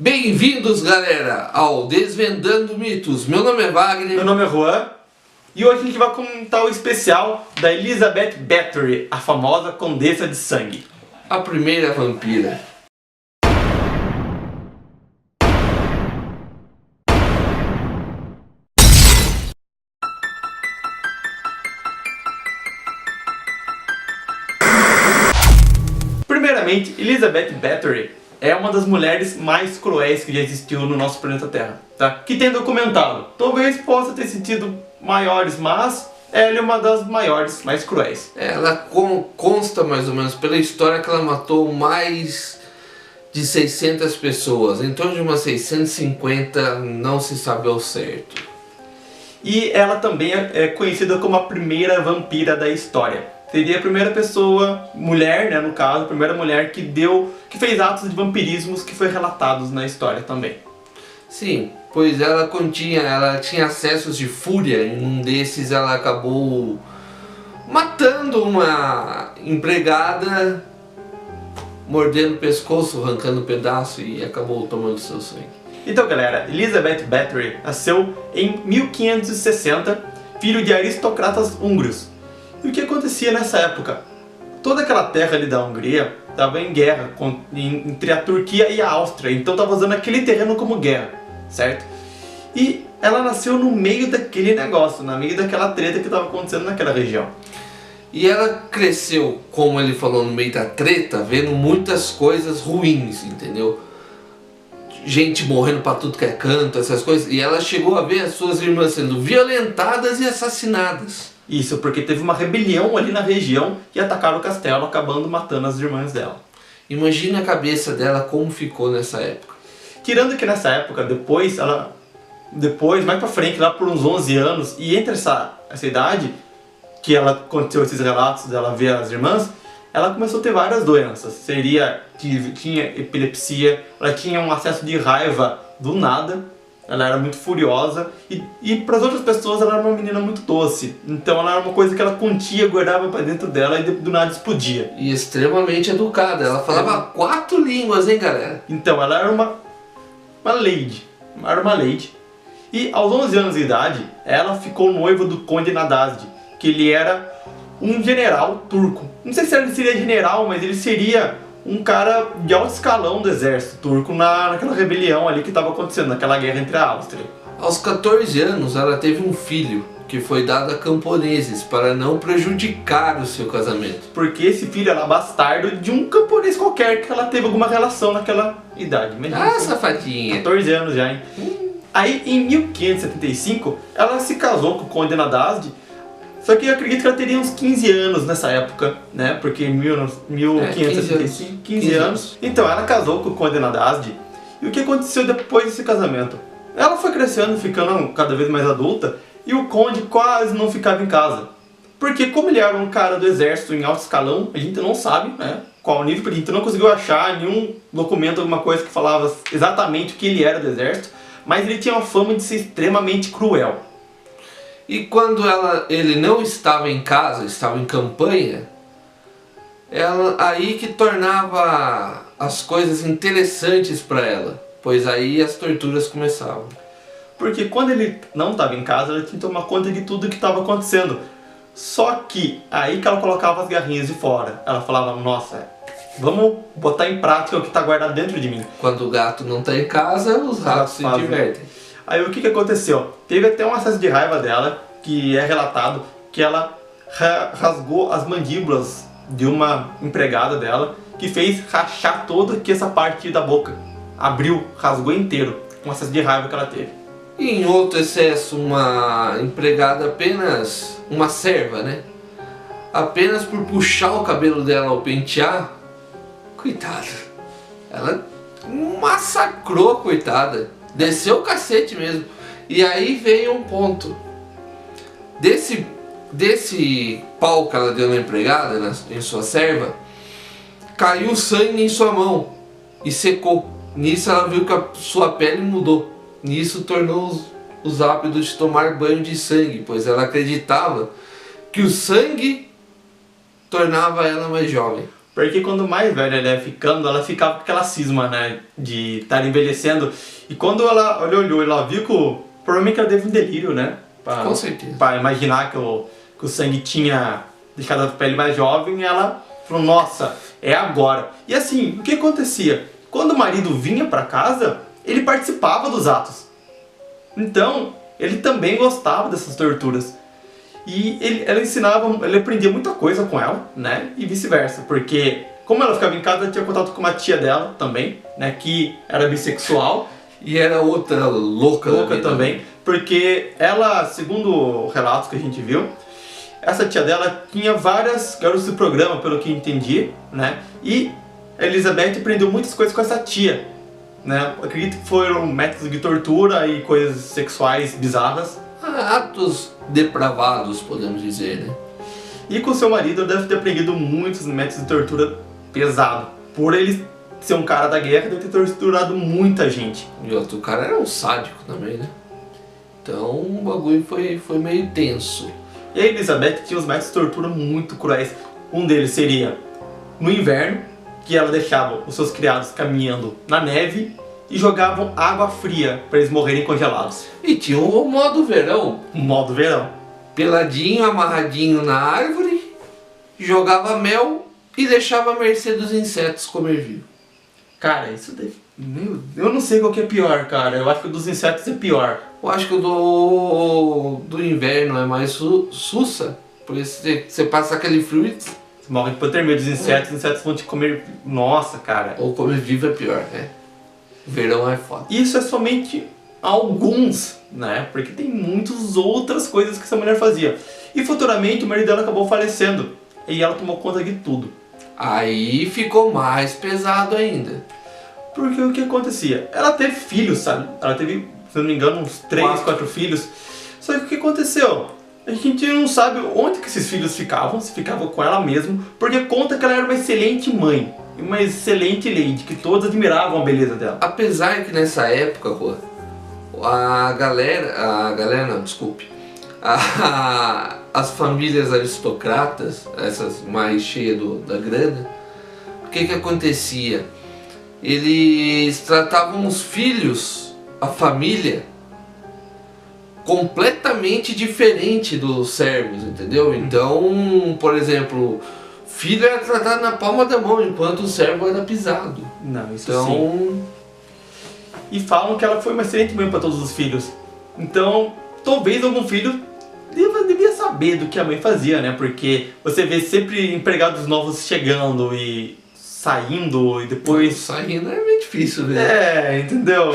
Bem-vindos, galera, ao Desvendando Mitos. Meu nome é Wagner. Meu nome é Juan. E hoje a gente vai comentar o especial da Elizabeth Bathory, a famosa Condessa de Sangue. A primeira vampira. Primeiramente, Elizabeth Bathory é uma das mulheres mais cruéis que já existiu no nosso planeta Terra, tá? Que tem documentado. Talvez possa ter sentido maiores, mas ela é uma das maiores, mais cruéis. Ela consta mais ou menos pela história que ela matou mais de 600 pessoas. Em torno de umas 650, não se sabe ao certo. E ela também é conhecida como a primeira vampira da história. Seria a primeira pessoa, mulher, né, no caso, a primeira mulher que fez atos de vampirismos que foi relatados na história também. Sim, pois ela tinha acessos de fúria. Em um desses ela acabou matando uma empregada, mordendo o pescoço, arrancando um pedaço e acabou tomando seu sangue. Então, galera, Elizabeth Bathory nasceu em 1560, filho de aristocratas húngaros. E o que acontecia nessa época? Toda aquela terra ali da Hungria estava em guerra entre a Turquia e a Áustria, então estava usando aquele terreno como guerra, certo? E ela nasceu no meio daquele negócio, no meio daquela treta que estava acontecendo naquela região. E ela cresceu, como ele falou, no meio da treta, vendo muitas coisas ruins, entendeu? Gente morrendo pra tudo que é canto, essas coisas. E ela chegou a ver as suas irmãs sendo violentadas e assassinadas. Isso, porque teve uma rebelião ali na região e atacaram o castelo, acabando matando as irmãs dela. Imagina a cabeça dela como ficou nessa época. Tirando que nessa época, depois, mais pra frente, lá por uns 11 anos, e entre essa idade, que ela aconteceu esses relatos dela ver as irmãs, ela começou a ter várias doenças. Tinha epilepsia, ela tinha um acesso de raiva do nada, ela era muito furiosa e para as outras pessoas ela era uma menina muito doce. Então ela era uma coisa que ela contia, guardava para dentro dela e do nada explodia. E extremamente educada, ela falava 4 línguas, hein, galera? Então ela era uma lady, E aos 11 anos de idade, ela ficou noiva do Conde Nadazd, que ele era um general turco. Não sei se ele seria general, mas ele seria um cara de alto escalão do exército turco naquela rebelião ali que estava acontecendo, naquela guerra entre a Áustria. Aos 14 anos ela teve um filho, que foi dado a camponeses para não prejudicar o seu casamento. Porque esse filho era bastardo de um camponês qualquer que ela teve alguma relação naquela idade. Ah, safadinha! 14 anos já, hein? Aí em 1575 ela se casou com o Conde Nadazd. Só que eu acredito que ela teria uns 15 anos nessa época, né? Porque em 1575, 15 anos. Então, ela casou com o Conde Nadazd. E o que aconteceu depois desse casamento? Ela foi crescendo, ficando cada vez mais adulta, e o Conde quase não ficava em casa. Porque como ele era um cara do exército em alto escalão, a gente não sabe, né, qual o nível, porque a gente não conseguiu achar nenhum documento, alguma coisa que falava exatamente o que ele era do exército, mas ele tinha uma fama de ser extremamente cruel. E quando ele não estava em casa, estava em campanha, aí que tornava as coisas interessantes para ela, pois aí as torturas começavam. Porque quando ele não estava em casa, ela tinha que tomar conta de tudo que estava acontecendo. Só que aí que ela colocava as garrinhas de fora. Ela falava, nossa, vamos botar em prática o que está guardado dentro de mim. Quando o gato não está em casa, os ratos se divertem. Aí o que aconteceu? Teve até um acesso de raiva dela, que é relatado que ela rasgou as mandíbulas de uma empregada dela, que fez rachar toda essa parte da boca. Abriu, rasgou inteiro, um acesso de raiva que ela teve. E em outro excesso, uma empregada apenas, uma serva, né? Apenas por puxar o cabelo dela ao pentear, coitada, ela massacrou, coitada. Desceu o cacete mesmo. E aí veio um ponto. Desse pau que ela deu na empregada, em sua serva, caiu sangue em sua mão e secou. Nisso ela viu que a sua pele mudou. Nisso tornou os hábitos de tomar banho de sangue, pois ela acreditava que o sangue tornava ela mais jovem. Porque quando mais velha ela ia ficando, ela ficava com aquela cisma, né, de estar envelhecendo. E quando ela olhou, ela viu que provavelmente ela teve um delírio, né? Com certeza. Pra imaginar que o sangue tinha deixado a pele mais jovem, ela falou, nossa, é agora. E assim, o que acontecia? Quando o marido vinha pra casa, ele participava dos atos. Então, ele também gostava dessas torturas. E ele aprendia muita coisa com ela, né? E vice-versa, porque como ela ficava em casa, ela tinha contato com uma tia dela também, né? Que era bissexual. E era outra louca também, porque ela, segundo relatos que a gente viu, essa tia dela tinha várias garotas de programa, pelo que entendi, né? E a Elizabeth aprendeu muitas coisas com essa tia, né? Acredito que foram métodos de tortura e coisas sexuais bizarras. Atos depravados, podemos dizer, né? E com seu marido ela deve ter aprendido muitos métodos de tortura pesado. Por ele ser um cara da guerra, deve ter torturado muita gente. E outro cara era um sádico também, né? Então o bagulho foi meio tenso. E a Elizabeth tinha os métodos de tortura muito cruéis. Um deles seria no inverno, que ela deixava os seus criados caminhando na neve e jogavam água fria para eles morrerem congelados. E tinha o modo verão. Modo verão. Peladinho, amarradinho na árvore, jogava mel e deixava à mercê dos insetos comer vivo. Cara, isso daí... eu não sei qual que é pior, cara. Eu acho que o dos insetos é pior. Eu acho que o do inverno é mais sussa, porque você passa aquele frio. Você morre de hipotermia dos insetos, os insetos vão te comer... Nossa, cara. Ou comer vivo é pior, né? O verão é foda. Isso é somente alguns, né? Porque tem muitas outras coisas que essa mulher fazia. E futuramente o marido dela acabou falecendo. E ela tomou conta de tudo. Aí ficou mais pesado ainda. Porque o que acontecia? Ela teve filhos, sabe? Ela teve, se não me engano, uns 3, 4 filhos. Só que o que aconteceu? A gente não sabe onde que esses filhos ficavam, se ficavam com ela mesmo, porque conta que ela era uma excelente mãe, uma excelente lady, que todos admiravam a beleza dela. Apesar que nessa época, Rô, a galera não, desculpe, as famílias aristocratas, essas mais cheias da grana, o que acontecia? Eles tratavam os filhos, a família, completamente diferente dos servos, entendeu? Então, por exemplo, filho era tratado na palma da mão, enquanto o servo era pisado. Não, isso então... sim. E falam que ela foi uma excelente mãe para todos os filhos. Então, talvez algum filho devia saber do que a mãe fazia, né? Porque você vê sempre empregados novos chegando e saindo e depois... Saindo é meio difícil, né? É, entendeu?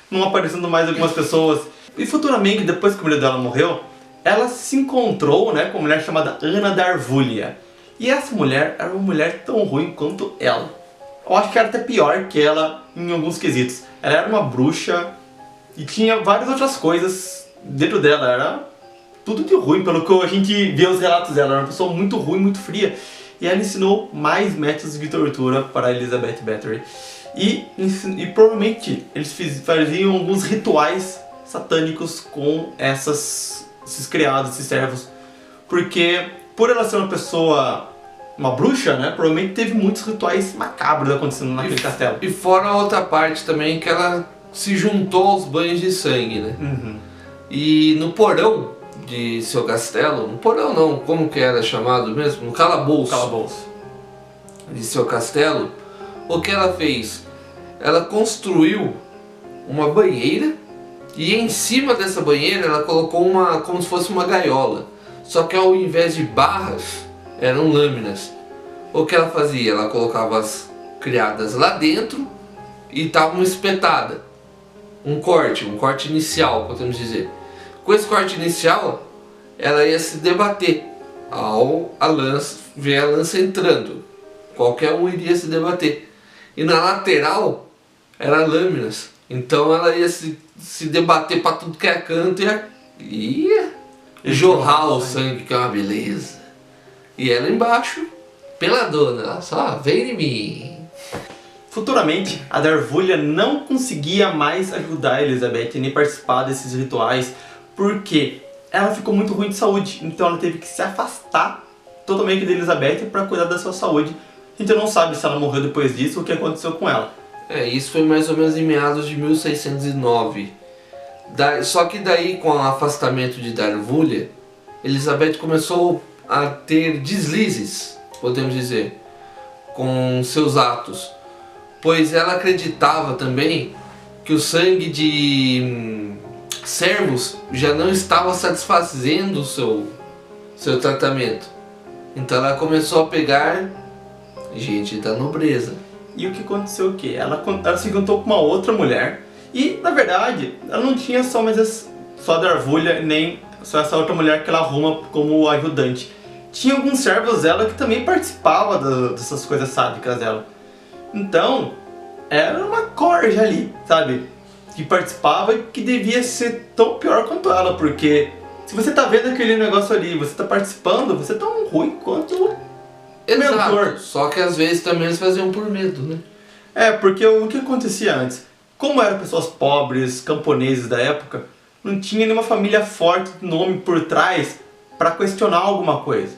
Não aparecendo mais algumas pessoas. E futuramente, depois que o marido dela morreu, ela se encontrou, né, com uma mulher chamada Ana Darvulha. E essa mulher era uma mulher tão ruim quanto ela. Eu acho que era até pior que ela em alguns quesitos. Ela era uma bruxa e tinha várias outras coisas dentro dela. Era tudo de ruim, pelo que a gente vê os relatos dela. Ela era uma pessoa muito ruim, muito fria. E ela ensinou mais métodos de tortura para Elizabeth Bathory. E provavelmente eles faziam alguns rituais satânicos com esses criados, esses servos. Porque por ela ser uma pessoa, uma bruxa, né, provavelmente teve muitos rituais macabros acontecendo naquele castelo. E fora a outra parte também, que ela se juntou aos banhos de sangue, né? Uhum. E no porão de seu castelo, no porão não, como que era chamado mesmo? No calabouço de seu castelo, o que ela fez? Ela construiu uma banheira e em cima dessa banheira ela colocou como se fosse uma gaiola. Só que ao invés de barras, eram lâminas. O que ela fazia? Ela colocava as criadas lá dentro e estavam espetadas. Um corte inicial, podemos dizer. Com esse corte inicial, ela ia se debater ao ver a lança entrando. Qualquer um iria se debater. E na lateral, eram lâminas. Então ela ia se debater para tudo que é canto e ia jorrar o sangue, que é uma beleza. E ela embaixo, peladona, ela só vem em mim. Futuramente, a Darvulha não conseguia mais ajudar a Elizabeth nem participar desses rituais, porque ela ficou muito ruim de saúde, então ela teve que se afastar totalmente da Elizabeth para cuidar da sua saúde, A gente não sabe se ela morreu depois disso ou o que aconteceu com ela. Isso foi mais ou menos em meados de 1609. Só que daí, com o afastamento de Darvulha, Elizabeth começou a ter deslizes, podemos dizer, com seus atos, pois ela acreditava também que o sangue de servos já não estava satisfazendo o seu tratamento. Então ela começou a pegar gente da nobreza. E o que aconteceu o quê? Ela se juntou com uma outra mulher e, na verdade, ela não tinha só a Darvulha, nem só essa outra mulher que ela arruma como ajudante. Tinha alguns servos dela que também participavam dessas coisas sádicas dela. Então, era uma corja ali, sabe? Que participava e que devia ser tão pior quanto ela, porque se você tá vendo aquele negócio ali, você tá participando, você é tão ruim quanto o mentor. Só que às vezes também eles faziam por medo, né? Porque o que acontecia antes? Como eram pessoas pobres, camponeses da época, não tinha nenhuma família forte, nome por trás, para questionar alguma coisa.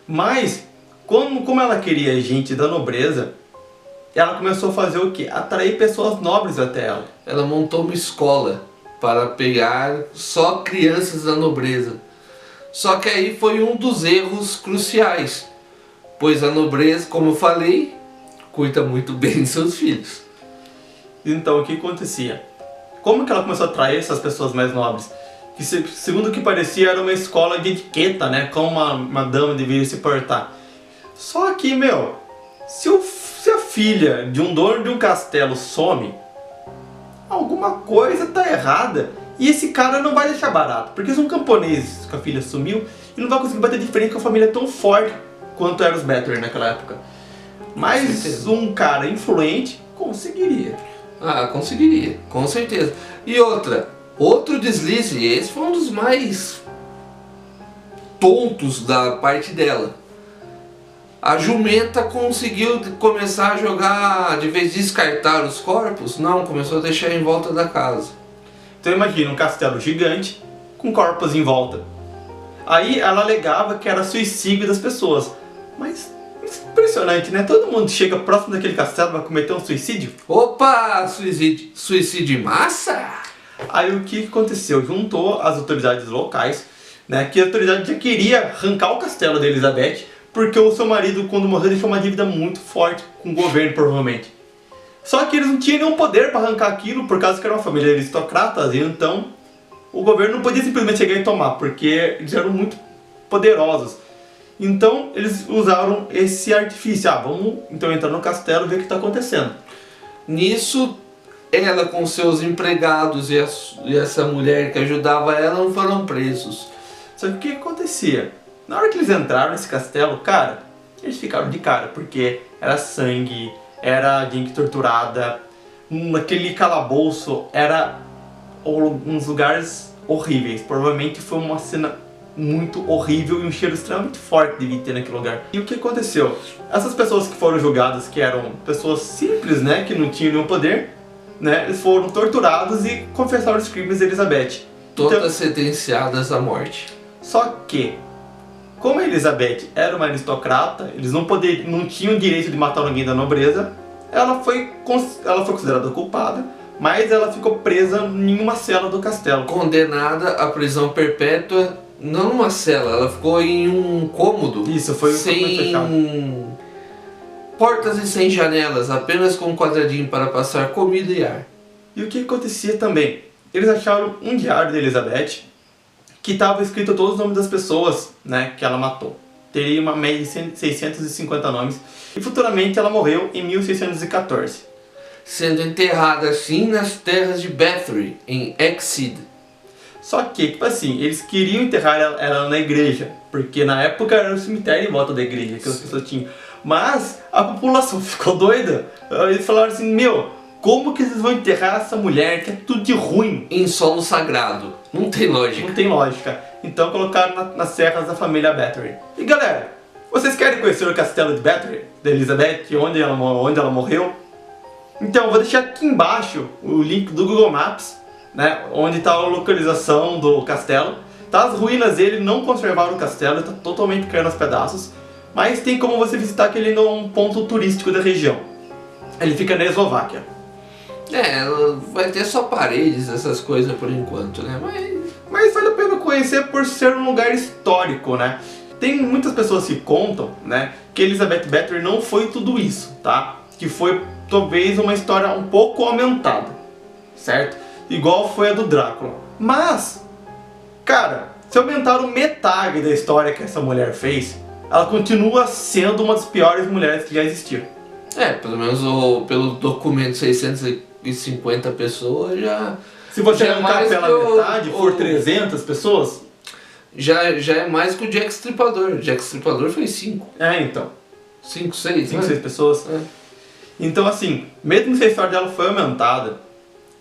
Mas, como ela queria gente da nobreza, ela começou a fazer o quê? Atrair pessoas nobres até ela. Ela montou uma escola para pegar só crianças da nobreza. Só que aí foi um dos erros cruciais, pois a nobreza, como eu falei, cuida muito bem de seus filhos. Então, o que acontecia? Como que ela começou a atrair essas pessoas mais nobres? Que, segundo o que parecia, era uma escola de etiqueta, né? Como uma dama deveria se portar. Só que, se a filha de um dono de um castelo some, alguma coisa tá errada. E esse cara não vai deixar barato. Porque se um camponês com a filha sumiu, ele não vai conseguir bater de frente com a família tão forte quanto eram os Bathory naquela época. Mas um cara influente conseguiria. Conseguiria, com certeza. E outro deslize, esse foi um dos mais tontos da parte dela. A jumenta conseguiu começar a jogar, de vez de descartar os corpos, não, começou a deixar em volta da casa. Então imagina um castelo gigante com corpos em volta. Aí ela alegava que era suicídio das pessoas. Mas impressionante, né? Todo mundo chega próximo daquele castelo para cometer um suicídio. Opa, suicídio em massa? Aí o que aconteceu? Juntou as autoridades locais, né? Que a autoridade já queria arrancar o castelo de Elizabeth, porque o seu marido, quando morreu, deixou uma dívida muito forte com o governo, provavelmente. Só que eles não tinham nenhum poder para arrancar aquilo, por causa que era uma família aristocrata, e então o governo não podia simplesmente chegar e tomar, porque eles eram muito poderosos. Então eles usaram esse artifício. Vamos então entrar no castelo e ver o que está acontecendo. Nisso, ela com seus empregados e essa mulher que ajudava ela não foram presos. Só que o que acontecia? Na hora que eles entraram nesse castelo, cara, eles ficaram de cara, porque era sangue, era gente torturada, naquele calabouço era uns lugares horríveis. Provavelmente foi uma cena muito horrível e um cheiro extremamente forte devia ter naquele lugar. E o que aconteceu? Essas pessoas que foram julgadas, que eram pessoas simples, né, que não tinham nenhum poder, né, eles foram torturados e confessaram os crimes de Elizabeth. Todas sentenciadas à morte. Só que, como a Elizabeth era uma aristocrata, eles não tinham o direito de matar alguém da nobreza, ela foi considerada culpada, mas ela ficou presa em uma cela do castelo. Condenada à prisão perpétua, não numa cela, ela ficou em um cômodo. Isso, foi sem portas e sem janelas, apenas com um quadradinho para passar comida e ar. E o que acontecia também? Eles acharam um diário de Elizabeth que estava escrito todos os nomes das pessoas, né, que ela matou. Teria uma média de 650 nomes. E futuramente ela morreu em 1614. Sendo enterrada assim nas terras de Bathory, em Exeed. Só que, tipo assim, eles queriam enterrar ela na igreja, porque na época era um cemitério em volta da igreja que as pessoas tinham. Mas a população ficou doida. Eles falaram assim, como que vocês vão enterrar essa mulher que é tudo de ruim? Em solo sagrado. Não tem lógica. Não tem lógica. Então colocaram nas serras da família Bathory. E galera, vocês querem conhecer o castelo de Bathory, da Elizabeth, onde ela morreu? Então eu vou deixar aqui embaixo o link do Google Maps, né, onde está a localização do castelo. Tá, as ruínas dele não conservaram o castelo, está totalmente caindo aos pedaços. Mas tem como você visitar que ele é um ponto turístico da região. Ele fica na Eslováquia. Vai ter só paredes, essas coisas por enquanto, né? Mas vale a pena conhecer por ser um lugar histórico, né? Tem muitas pessoas que contam, né, que Elizabeth Bathory não foi tudo isso, tá? Que foi talvez uma história um pouco aumentada, certo? Igual foi a do Drácula. Mas, cara, se aumentaram metade da história que essa mulher fez, ela continua sendo uma das piores mulheres que já existiu. Pelo menos pelo documento 650 pessoas já... Se você arrancar pela metade, for 300 pessoas... Já é mais que o Jack Stripador. O Jack Stripador foi 5. Então. 5, 6, 5, 6 pessoas. Então assim, mesmo se a história dela foi aumentada,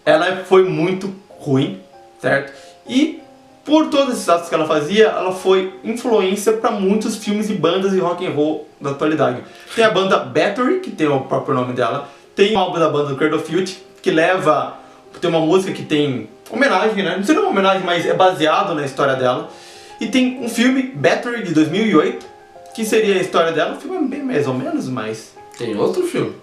ela foi muito ruim, certo? E por todos esses atos que ela fazia, ela foi influência para muitos filmes e bandas de rock and roll da atualidade. Tem a banda Bathory, que tem o próprio nome dela. Tem o álbum da banda do Cradle of Filth, que tem uma música que tem homenagem, né? Não seria uma homenagem, mas é baseado na história dela. E tem um filme, Bathory, de 2008, que seria a história dela. O filme é bem mais ou menos, mas... Tem outro filme,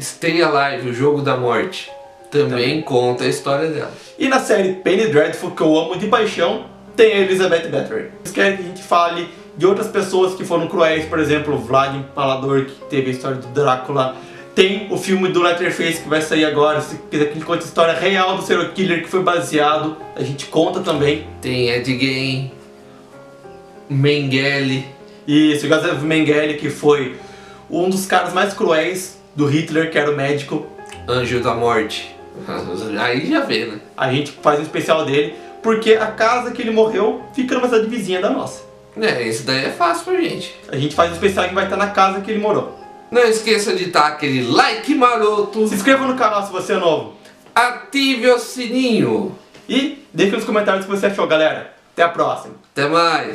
Stay Alive, o Jogo da Morte. Também conta a história dela. E na série Penny Dreadful, que eu amo de paixão, tem a Elizabeth Bathory. Eles querem que a gente fale de outras pessoas que foram cruéis, por exemplo, o Vlad Impalador, que teve a história do Drácula. Tem o filme do Letterface que vai sair agora, se quiser que a gente conte a história real do serial killer que foi baseado, a gente conta também. Tem Ed Gein, Mengele. Isso, o Joseph Mengele, que foi um dos caras mais cruéis do Hitler, que era o médico. Anjo da Morte. Aí já vê, né? A gente faz um especial dele, porque a casa que ele morreu fica numa cidade vizinha da nossa. Esse daí é fácil pra gente. A gente faz um especial que vai estar na casa que ele morou. Não esqueça de dar aquele like maroto. Se inscreva no canal se você é novo. Ative o sininho. E deixe nos comentários o que você achou, galera. Até a próxima. Até mais.